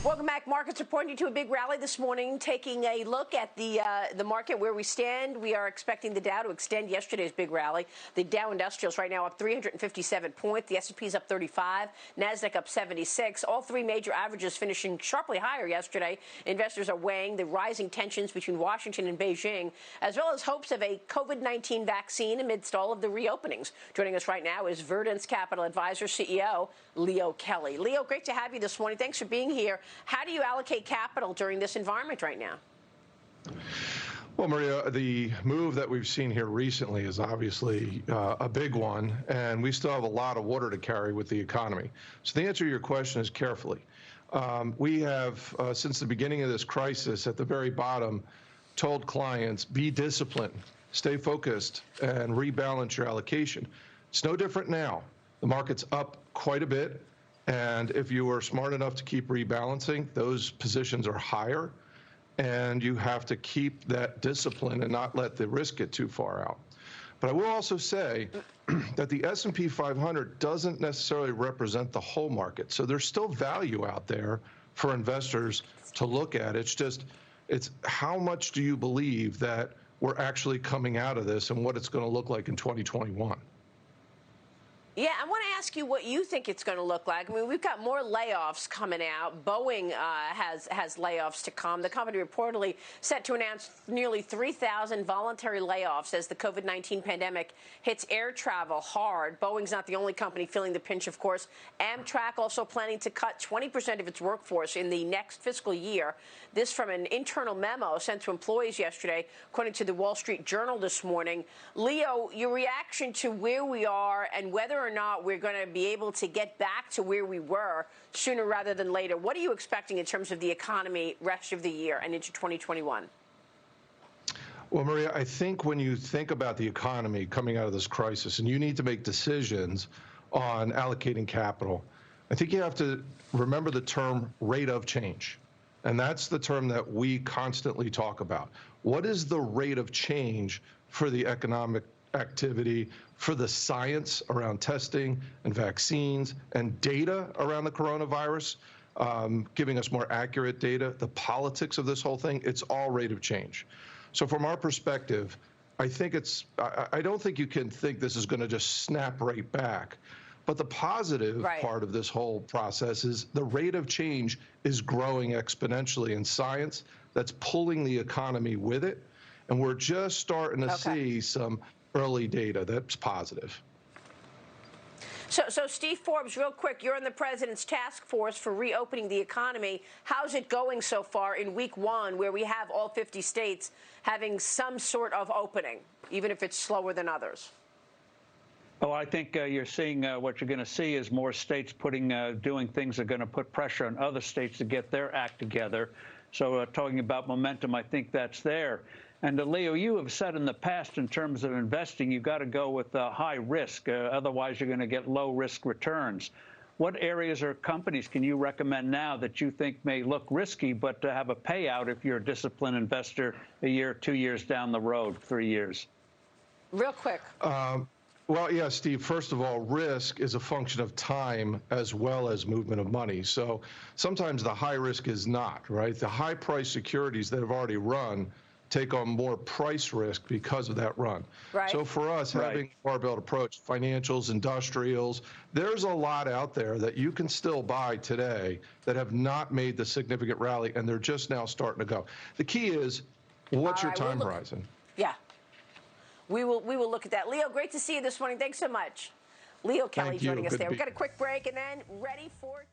Welcome back. Markets are pointing to a big rally this morning. Taking a look at the market where we stand, we are expecting the Dow to extend yesterday's big rally. The Dow Industrials right now up 357 points. The S&P is up 35. Nasdaq up 76. All three major averages finishing sharply higher yesterday. Investors are weighing the rising tensions between Washington and Beijing, as well as hopes of a COVID-19 vaccine amidst all of the reopenings. Joining us right now is Verdence Capital Advisor CEO Leo Kelly. Leo, great to have you this morning. Thanks for being here. How do you allocate capital during this environment right now? Well, Maria, the move that we've seen here recently is obviously a big one, and we still have a lot of water to carry with the economy. So the answer to your question is carefully. We have, since the beginning of this crisis, at the very bottom, told clients, be disciplined, stay focused, and rebalance your allocation. It's no different now. The market's up quite a bit. And if you were smart enough to keep rebalancing, those positions are higher, and you have to keep that discipline and not let the risk get too far out. But I will also say that the S&P 500 doesn't necessarily represent the whole market. So there's still value out there for investors to look at. It's how much do you believe that we're actually coming out of this and what it's going to look like in 2021? Yeah, I want to ask you what you think it's going to look like. I mean, we've got more layoffs coming out. Boeing has layoffs to come. The company reportedly set to announce nearly 3,000 voluntary layoffs as the COVID-19 pandemic hits air travel hard. Boeing's not the only company feeling the pinch, of course. Amtrak also planning to cut 20% of its workforce in the next fiscal year. This from an internal memo sent to employees yesterday, according to the Wall Street Journal this morning. Leo, your reaction to where we are and whether or not we're going to be able to get back to where we were sooner rather than later. What are you expecting in terms of the economy rest of the year and into 2021? Well, Maria, I think when you think about the economy coming out of this crisis and you need to make decisions on allocating capital, I think you have to remember the term rate of change. And that's the term that we constantly talk about. What is the rate of change for the economic activity, for the science around testing and vaccines and data around the coronavirus, giving us more accurate data, the politics of this whole thing? It's all rate of change. So from our perspective, I don't think you can think this is going to just snap right back. But the positive part of this whole process is the rate of change is growing exponentially in science. That's pulling the economy with it. And we're just starting to see some early data that's positive. So Steve Forbes, real quick, you're in the president's task force for reopening the economy. How's it going so far in week one, where we have all 50 states having some sort of opening, even if it's slower than others? Oh, I think you're seeing what you're going to see is more states doing things that are going to put pressure on other states to get their act together. So talking about momentum, I think that's there. And Leo, you have said in the past, in terms of investing, you've got to go with high risk. Otherwise, you're going to get low risk returns. What areas or companies can you recommend now that you think may look risky, but to have a payout if you're a disciplined investor a year, 2 years down the road, 3 years? Real quick. Well, yeah, Steve, first of all, risk is a function of time as well as movement of money. So sometimes the high risk is not, right? The high price securities that have already run take on more price risk because of that run. So for us, having a barbell approach, financials, industrials, there's a lot out there that you can still buy today that have not made the significant rally, and they're just now starting to go. The key is, what's your time horizon? Yeah. We will look at that. Leo, great to see you this morning. Thanks so much. Leo Kelly joining us there. We've got a quick break and then ready for